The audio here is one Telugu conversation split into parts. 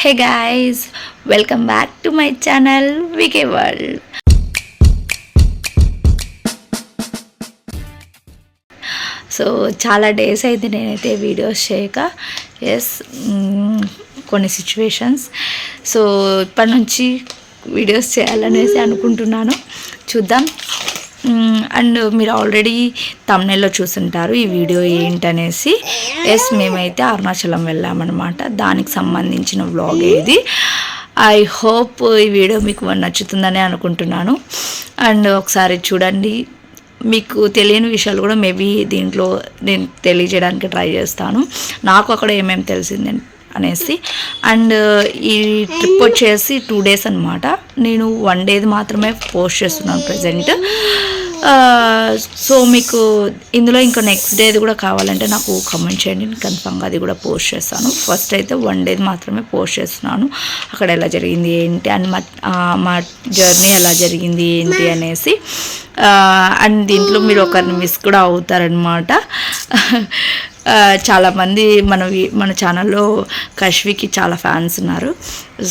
Hey guys, welcome back to my channel VK World. So చాలా డేస్ అయితే నేనైతే వీడియోస్ చేయక కొన్ని సిచ్యువేషన్స్ సో ఇప్పటి నుంచి వీడియోస్ చేయాలనేసి అనుకుంటున్నాను. చూద్దాం. అండ్ మీరు ఆల్రెడీ తమ్నెల్లో చూసుంటారు ఈ వీడియో ఏంటనేసి. మేమైతే అరుణాచలం వెళ్ళామన్నమాట. దానికి సంబంధించిన వ్లాగ్ ఇది. ఐ హోప్ ఈ వీడియో మీకు నచ్చుతుందని అనుకుంటున్నాను. అండ్ ఒకసారి చూడండి. మీకు తెలియని విషయాలు కూడా మేబీ దీంట్లో నేను తెలియజేయడానికి ట్రై చేస్తాను. నాకు అక్కడ ఏమేమి తెలిసింది అనేసి. అండ్ ఈ ట్రిప్ వచ్చేసి 2 days అనమాట. నేను 1 day మాత్రమే పోస్ట్ చేస్తున్నాను ప్రజెంట్. సో మీకు ఇందులో ఇంకా నెక్స్ట్ డేది కూడా కావాలంటే నాకు కమెంట్ చేయండి, నేను కన్ఫామ్గా అది కూడా పోస్ట్ చేస్తాను. ఫస్ట్ అయితే 1 day మాత్రమే పోస్ట్ చేస్తున్నాను. అక్కడ ఎలా జరిగింది ఏంటి అండ్ మా జర్నీ ఎలా జరిగింది ఏంటి అనేసి. అండ్ దీంట్లో మీరు ఒకరిని మిస్ కూడా అవుతారనమాట. చాలామంది మన ఛానల్లో కశ్వికి చాలా ఫ్యాన్స్ ఉన్నారు.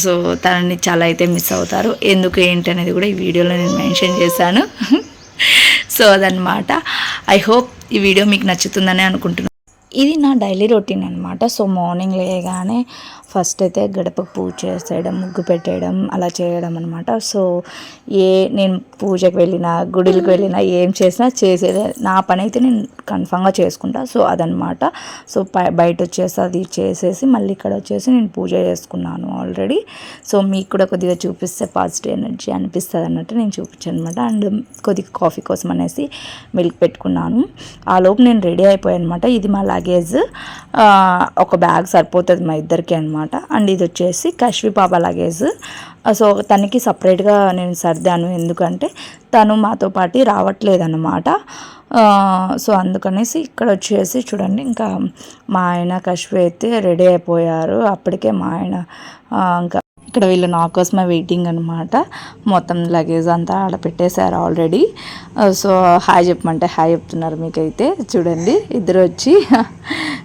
సో తనని చాలా అయితే మిస్ అవుతారు. ఎందుకు ఏంటి అనేది కూడా ఈ వీడియోలో నేను మెన్షన్ చేశాను. సో అదనమాట. ఐ హోప్ ఈ వీడియో మీకు నచ్చుతుందని అనుకుంటున్నాను. ఇది నా డైలీ రొటీన్ అనమాట. సో మార్నింగ్ లేగానే ఫస్ట్ అయితే గడప పూజ చేసేయడం, ముగ్గు పెట్టేయడం అలా చేయడం అనమాట. సో నేను పూజకి వెళ్ళినా గుడికి వెళ్ళినా ఏం చేసినా చేసేదే నా పని అయితే నేను కన్ఫామ్గా చేసుకుంటా. సో అదనమాట. సో బయట వచ్చేసి అది చేసేసి మళ్ళీ ఇక్కడ వచ్చేసి నేను పూజ చేసుకున్నాను ఆల్రెడీ. సో మీకు కూడా కొద్దిగా చూపిస్తే పాజిటివ్ ఎనర్జీ అనిపిస్తుంది అన్నట్టు నేను చూపించాను అనమాట. అండ్ కొద్దిగా కాఫీ కోసం అనేసి మిల్క్ పెట్టుకున్నాను. ఆ లోపు నేను రెడీ అయిపోయాను అనమాట. ఇది మా లగేజ్, ఒక బ్యాగ్ సరిపోతుంది మా ఇద్దరికి అనమాట. అండ్ ఇది వచ్చేసి కశ్వి పాప లగేజ్. సో తనకి సపరేట్గా నేను సర్దాను, ఎందుకంటే తను మాతో పాటు రావట్లేదు అన్నమాట. సో అందుకనేసి ఇక్కడ వచ్చేసి చూడండి, ఇంకా మా ఆయన కశ్వి అయితే రెడీ అయిపోయారు. అప్పటికే మా ఆయన ఇంకా ఇక్కడ వీళ్ళు నా కోసమే వెయిటింగ్ అనమాట. మొత్తం లగేజ్ అంతా ఆడ పెట్టేశారు ఆల్రెడీ. సో హాయ్ చెప్పమంటే హాయ్ చెప్తున్నారు మీకైతే. చూడండి ఇద్దరు వచ్చి.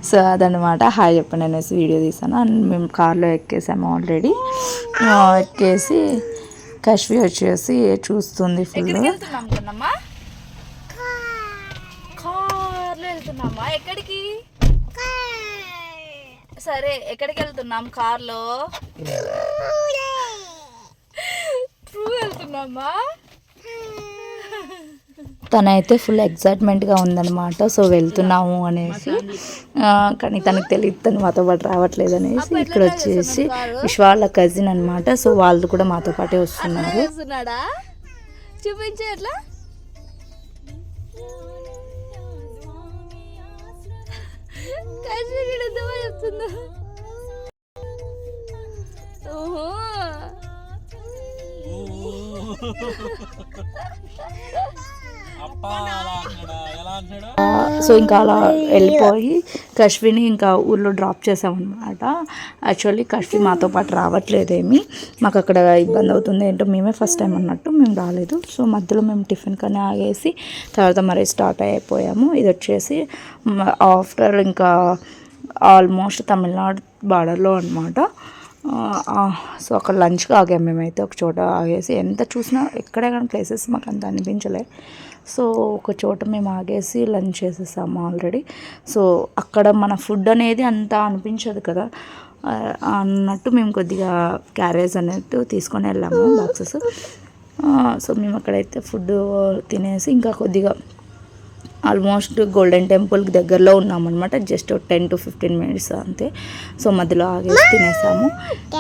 సో అదనమాట, హాయ్ చెప్పండి అనేసి వీడియో తీసాను. అండ్ మేము కార్లో ఎక్కేసాము ఆల్రెడీ. ఎక్కేసి కశ్వి వచ్చేసి చూస్తుంది ఫుల్. కార్లో వెళ్తున్నామా? ఎక్కడికి? సరే ఎక్కడికి వెళ్తున్నాం? కార్లో వెళ్తున్నామా? తనైతే ఫుల్ ఎక్సైట్మెంట్గా ఉందన్నమాట. సో వెళ్తున్నాము అనేసి. కానీ తనకు తెలియదు తను మాతో పాటు రావట్లేదు అనేసి. ఇక్కడ వచ్చేసి విశ్వాళ్ళ కజిన్ అనమాట. సో వాళ్ళు కూడా మాతో పాటే వస్తున్నారు. చూపించే ఎట్లా చెప్తుందా? సో ఇంకా అలా వెళ్ళిపోయి కశ్విని ఇంకా ఊళ్ళో డ్రాప్ చేసామన్నమాట. యాక్చువల్లీ కశ్వి మాతో పాటు రావట్లేదేమి, మాకు అక్కడ ఇబ్బంది అవుతుంది ఏంటో, మేమే ఫస్ట్ టైం అన్నట్టు మేము రాలేదు. సో మధ్యలో మేము టిఫిన్ కానీ ఆగేసి తర్వాత మరి స్టార్ట్ అయిపోయాము. ఇది వచ్చేసి ఆఫ్టర్ ఇంకా ఆల్మోస్ట్ తమిళనాడు బార్డర్లో అనమాట. సో అక్కడ లంచ్కి ఆగాము మేమైతే ఒక చోట ఆగేసి. ఎంత చూసినా ఎక్కడే కానీ ప్లేసెస్ మాకు అంత అనిపించలే. సో ఒక చోట మేము ఆగేసి లంచ్ చేసేసాము ఆల్రెడీ. సో అక్కడ మన ఫుడ్ అనేది అంత అనిపించదు కదా అన్నట్టు మేము కొద్దిగా క్యారేజ్ అన్నట్టు తీసుకొని వెళ్ళాము బాక్సెస్. సో మేము అక్కడైతే ఫుడ్ తినేసి ఇంకా కొద్దిగా ఆల్మోస్ట్ గోల్డెన్ టెంపుల్కి దగ్గరలో ఉన్నామన్నమాట. జస్ట్ 10 to 15 minutes అంతే. సో మధ్యలో ఆగేసి తినేసాము.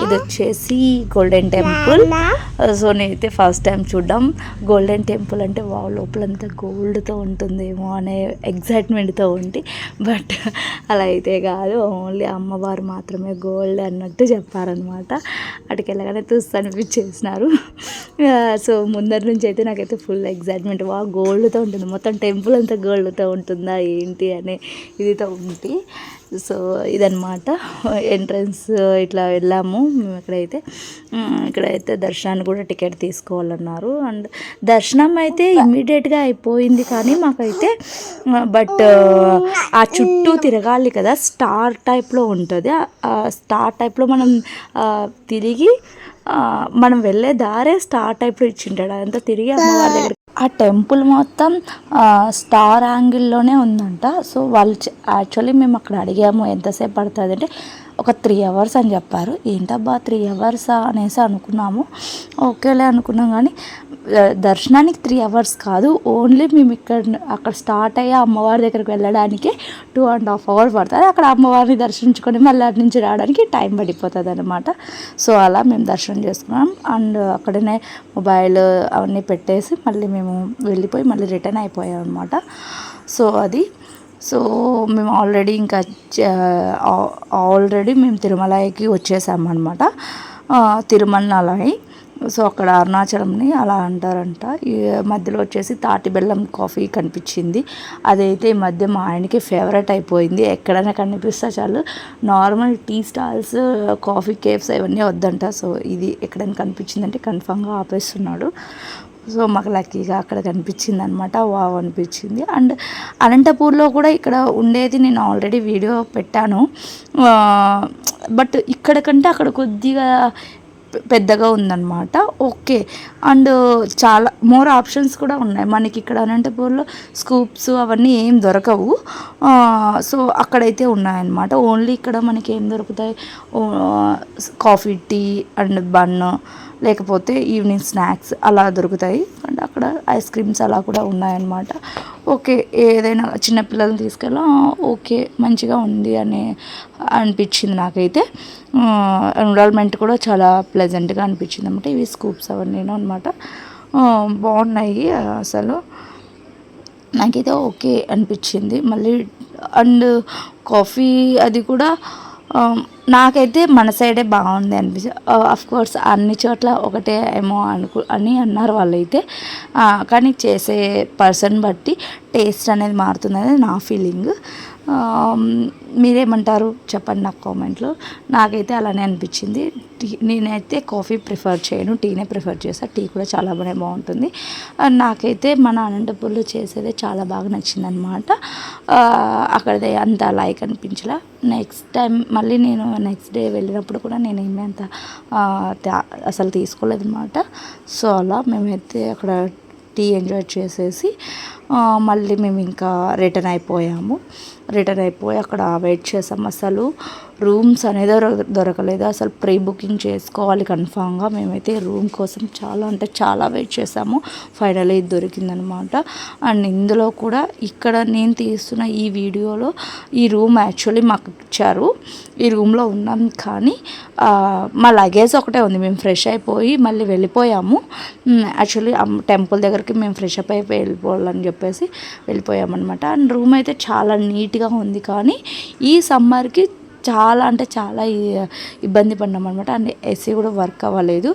ఇది వచ్చేసి గోల్డెన్ టెంపుల్. సో నేనైతే ఫస్ట్ టైం చూడడం గోల్డెన్ టెంపుల్ అంటే లోపలంతా గోల్డ్తో ఉంటుందేమో అనే ఎగ్జైట్మెంట్తో ఉంది. బట్ అలా అయితే కాదు, ఓన్లీ అమ్మవారు మాత్రమే గోల్డ్ అన్నట్టు చెప్పారనమాట. అటుకి వెళ్ళగానే చూస్తూ అనిపించేసినారు. సో ముందరి నుంచి అయితే నాకైతే ఫుల్ ఎగ్జైట్మెంట్. గోల్డ్తో ఉంటుంది మొత్తం టెంపుల్ అంతా గోల్డ్తో ఉంటుందా ఏంటి అనే ఇదితో ఉంది. సో ఇదన్నమాట ఎంట్రన్స్. ఇట్లా వెళ్ళాము మేము. ఇక్కడైతే దర్శనానికి కూడా టికెట్ తీసుకోవాలన్నారు. అండ్ దర్శనం అయితే ఇమ్మీడియట్గా అయిపోయింది కానీ మాకైతే, బట్ ఆ చుట్టూ తిరగాలి కదా, స్టార్ టైప్లో ఉంటుంది. ఆ స్టార్ టైప్లో మనం తిరిగి మనం వెళ్ళే దారే స్టార్ టైప్లో ఇచ్చింటాడు. అదంతా తిరిగి అమ్మవారి దగ్గర. ఆ టెంపుల్ మొత్తం స్టార్ యాంగిల్లోనే ఉందంట. సో వాళ్ళు యాక్చువల్లీ మేము అక్కడ అడిగాము ఎంతసేపు పడుతుంది అంటే ఒక 3 hours అని చెప్పారు. ఏంటబ్బా 3 hours అనేసి అనుకున్నాము. ఓకేలే అనుకున్నాం. కానీ దర్శనానికి 3 hours కాదు, ఓన్లీ మేము అక్కడ స్టార్ట్ అయ్యే అమ్మవారి దగ్గరికి వెళ్ళడానికి 2.5 hours పడుతుంది. అక్కడ అమ్మవారిని దర్శించుకొని మళ్ళీ అటు నుంచి రావడానికి టైం పడిపోతుంది అనమాట. సో అలా మేము దర్శనం చేసుకున్నాం. అండ్ అక్కడనే మొబైల్ అవన్నీ పెట్టేసి మళ్ళీ మేము వెళ్ళిపోయి మళ్ళీ రిటర్న్ అయిపోయాం అనమాట. సో మేము ఆల్రెడీ మేము తిరుమలకి వచ్చేసామన్నమాట. తిరుమలై. సో అక్కడ అరుణాచలంని అలా అంటారంట. ఈ మధ్యలో వచ్చేసి తాటి బెల్లం కాఫీ కనిపించింది. అదైతే ఈ మధ్య మా ఆయనకి ఫేవరెట్ అయిపోయింది. ఎక్కడైనా కనిపిస్తే చాలు normal tea stalls, coffee cafes అవన్నీ వద్దంట. సో ఇది ఎక్కడైనా కనిపించిందంటే కన్ఫామ్గా ఆపేస్తున్నాడు. సో మాకు లక్కీగా అక్కడ కనిపించింది అనమాట. వావ్ అనిపించింది. అండ్ అనంతపూర్లో కూడా ఇక్కడ ఉండేది నేను ఆల్రెడీ వీడియో పెట్టాను. బట్ ఇక్కడ కంటే అక్కడ కొద్దిగా పెద్దగా ఉందన్నమాట. ఓకే. అండ్ చాలా మోర్ ఆప్షన్స్ కూడా ఉన్నాయి మనకి ఇక్కడ అనంతపూర్లో. స్కూప్స్ అవన్నీ ఏం దొరకవు. సో అక్కడైతే ఉన్నాయన్నమాట. ఓన్లీ ఇక్కడ మనకి ఏం దొరుకుతాయి, కాఫీ, టీ అండ్ బన్, లేకపోతే ఈవినింగ్ స్నాక్స్ అలా దొరుకుతాయి. అండ్ అక్కడ ఐస్ క్రీమ్స్ అలా కూడా ఉన్నాయన్నమాట. ఓకే, ఏదైనా చిన్నపిల్లల్ని తీసుకెళ్ళా ఓకే మంచిగా ఉంది అని అనిపించింది నాకైతే. ఎన్విరాన్మెంట్ కూడా చాలా ప్లెజెంట్గా అనిపించింది అనమాట. ఇవి స్కూప్స్ అవన్నీ అనమాట. బాగున్నాయి అసలు. నాకైతే ఓకే అనిపించింది. మళ్ళీ అండ్ కాఫీ అది కూడా నాకైతే మన సైడే బాగుంది అనిపించింది. అఫ్కోర్స్ అన్ని చోట్ల ఒకటే ఏమో అని అన్నారు వాళ్ళైతే. కానీ చేసే పర్సన్ బట్టి టేస్ట్ అనేది మారుతుంది అనేది నా ఫీలింగ్. మీరేమంటారు చెప్పండి నాకు కామెంట్లో. నాకైతే అలానే అనిపించింది. నేనైతే కాఫీ ప్రిఫర్ చేయను, టీనే ప్రిఫర్ చేస్తాను. టీ కూడా చాలా బాగుంటుంది. నాకైతే మన అనంతపూర్లో చేసేదే చాలా బాగా నచ్చింది అనమాట. అక్కడదే అంత లైక్ అనిపించలా. నెక్స్ట్ టైం మళ్ళీ నేను నెక్స్ట్ డే వెళ్ళినప్పుడు కూడా నేనేమి అంత అసలు తీసుకోలేదు అనమాట. సో అలా మేమైతే అక్కడ టీ ఎంజాయ్ చేసేసి మళ్ళీ మేము ఇంకా రిటర్న్ అయిపోయి అక్కడ వెయిట్ చేసాం. అసలు రూమ్స్ అనేది దొరకలేదు. అసలు ప్రీ బుకింగ్ చేసుకోవాలి కన్ఫామ్గా. మేమైతే రూమ్ కోసం చాలా అంటే చాలా వెయిట్ చేసాము. ఫైనల్లీ ఇది దొరికిందనమాట. అండ్ ఇందులో కూడా ఇక్కడ నేను తీస్తున్న ఈ వీడియోలో ఈ రూమ్ యాక్చువల్లీ మాకు ఇచ్చారు. ఈ రూమ్లో ఉన్నాం కానీ మా లగేజ్ ఒకటే ఉంది. మేము ఫ్రెష్ అయిపోయి మళ్ళీ వెళ్ళిపోయాము. యాక్చువల్లీ టెంపుల్ దగ్గరికి మేము ఫ్రెష్ అప్ అయిపోయి వెళ్ళిపోవాలని చెప్పేసి వెళ్ళిపోయామన్నమాట. అండ్ రూమ్ అయితే చాలా నీట్గా ఉంది. కానీ ఈ సమ్మర్కి చాలా అంటే చాలా ఇబ్బంది పడినాం అనమాట. అండ్ ఏసీ కూడా వర్క్ అవ్వలేదు.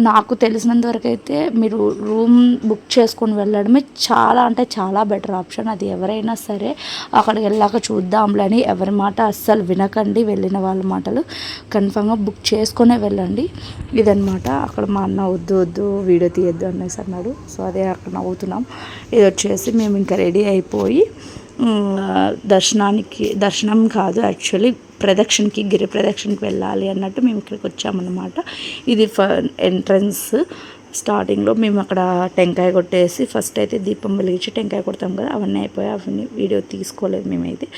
నాకు తెలిసినంత వరకు అయితే మీరు రూమ్ బుక్ చేసుకొని వెళ్ళడమే చాలా అంటే చాలా బెటర్ ఆప్షన్. అది ఎవరైనా సరే అక్కడికి వెళ్ళాక చూద్దాంలే అని ఎవరి మాట అస్సలు వినకండి. వెళ్ళిన వాళ్ళ మాటలు కన్ఫామ్గా బుక్ చేసుకునే వెళ్ళండి. ఇదనమాట. అక్కడ మా అన్న వద్దు వీడియో తీయద్దు అనేసి అన్నాడు. సో అదే అక్కడ నవ్వుతున్నాం. ఇది వచ్చేసి మేము ఇంకా రెడీ అయిపోయి దర్శనం కాదు యాక్చువల్లీ గిరి ప్రదక్షిణకి వెళ్ళాలి అన్నట్టు మేము ఇక్కడికి వచ్చామన్నమాట. ఇది ఎంట్రన్స్. స్టార్టింగ్లో మేము అక్కడ టెంకాయ కొట్టేసి ఫస్ట్ అయితే దీపం వెలిగించి టెంకాయ కొడతాం కదా, అవన్నీ అయిపోయాయి. అవన్నీ వీడియో తీసుకోలేదు మేమైతే.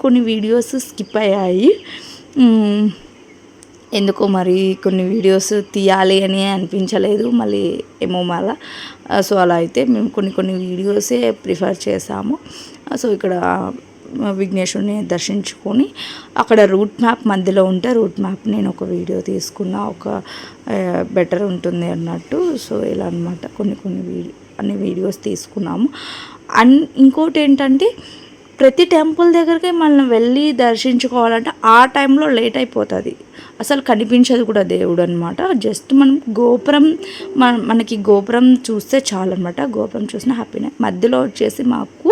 కొన్ని వీడియోస్ స్కిప్ అయ్యాయి. ఎందుకో మరి కొన్ని వీడియోస్ తీయాలి అని అనిపించలేదు మళ్ళీ ఏమో మళ్ళా. సో అలా అయితే మేము కొన్ని వీడియోసే ప్రిఫర్ చేసాము. సో ఇక్కడ విఘ్నేశ్వరుని దర్శించుకొని అక్కడ రూట్ మ్యాప్ మధ్యలో ఉంటే రూట్ మ్యాప్ నేను ఒక వీడియో తీసుకున్న, ఒక బెటర్ ఉంటుంది అన్నట్టు. సో ఇలా అనమాట. అన్ని వీడియోస్ తీసుకున్నాము. ఇంకోటి ఏంటంటే ప్రతి టెంపుల్ దగ్గరికి మనం వెళ్ళి దర్శించుకోవాలంటే ఆ టైంలో లేట్ అయిపోతుంది, అసలు కనిపించదు కూడా దేవుడు అనమాట. జస్ట్ మనం గోపురం మనకి గోపురం చూస్తే చాలు అనమాట. గోపురం చూసిన హ్యాపీనే. మధ్యలో వచ్చేసి మాకు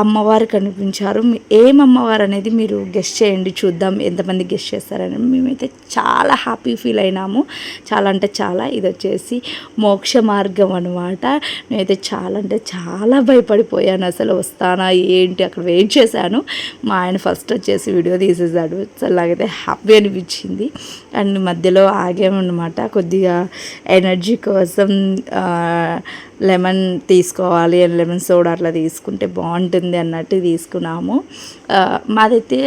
అమ్మవారు కనిపించారు. ఏం అమ్మవారు అనేది మీరు గెస్ట్ చేయండి, చూద్దాం ఎంతమంది గెస్ట్ చేస్తారని. మేమైతే చాలా హ్యాపీ ఫీల్ అయినాము, చాలా అంటే చాలా. ఇది వచ్చేసి మోక్ష మార్గం అనమాట. నేనైతే చాలా అంటే చాలా భయపడిపోయాను, అసలు వస్తానా ఏంటి అక్కడ వెయిట్ చేశాను. మా ఆయన ఫస్ట్ వచ్చేసి వీడియో తీసేసాడు, అలాగైతే హ్యాపీ అనిపించింది. అండ్ మధ్యలో ఆగామన్నమాట, కొద్దిగా ఎనర్జీ కోసం లెమన్ తీసుకోవాలి అని లెమన్ సోడా అట్లా తీసుకుంటే బాగుంటుంది అన్నట్టు తీసుకున్నాము. మాదైతే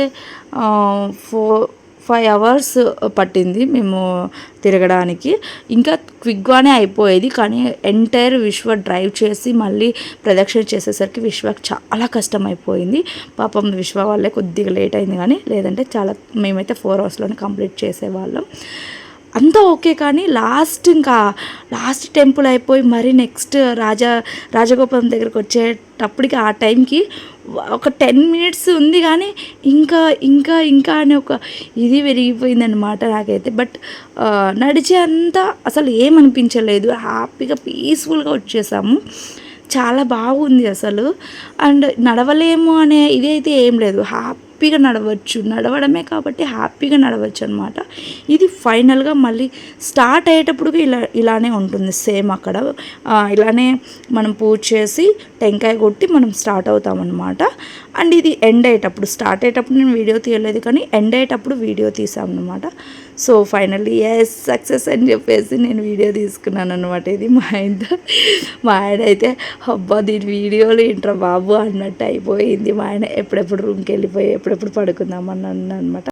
5 hours పట్టింది మేము తిరగడానికి. ఇంకా క్విక్గానే అయిపోయేది, కానీ ఎంటైర్ విశ్వ డ్రైవ్ చేసి మళ్ళీ ప్రదక్షిణ చేసేసరికి విశ్వకు చాలా కష్టం అయిపోయింది. పాపం విశ్వ వాళ్ళే కొద్దిగా లేట్ అయింది, కానీ లేదంటే చాలా మేమైతే 4 hours కంప్లీట్ చేసేవాళ్ళం. అంతా ఓకే, కానీ లాస్ట్ టెంపుల్ అయిపోయి మరి నెక్స్ట్ రాజగోపురం దగ్గరికి వచ్చేటప్పటికి ఆ టైంకి ఒక 10 minutes ఉంది, కానీ ఇంకా అని ఒక ఇది పెరిగిపోయిందనమాట నాకైతే. బట్ నడిచే అంతా అసలు ఏమనిపించలేదు, హ్యాపీగా పీస్ఫుల్గా వచ్చేసాము. చాలా బాగుంది అసలు. అండ్ నడవలేము అనే ఇదైతే ఏం లేదు, హ్యాపీగా నడవచ్చు, నడవడమే కాబట్టి హ్యాపీగా నడవచ్చు అనమాట. ఇది ఫైనల్గా మళ్ళీ స్టార్ట్ అయ్యేటప్పుడు ఇలానే ఉంటుంది సేమ్. అక్కడ ఇలానే మనం పూజ చేసి టెంకాయ కొట్టి మనం స్టార్ట్ అవుతామన్నమాట. అండ్ ఇది ఎండ్ అయ్యేటప్పుడు, స్టార్ట్ అయ్యేటప్పుడు నేను వీడియో తీయలేదు, కానీ ఎండ్ అయ్యేటప్పుడు వీడియో తీసామన్నమాట. సో ఫైనల్లీ ఎస్ సక్సెస్ అని చెప్పేసి నేను వీడియో తీసుకున్నాను అనమాట. ఇది మా ఆయన అయితే అబ్బా దీని వీడియోలు ఏంట్రా బాబు అన్నట్టు అయిపోయింది. మా ఆయన ఎప్పుడెప్పుడు రూమ్కి వెళ్ళిపోయి ఎప్పుడెప్పుడు పడుకుందామని అన్న అనమాట.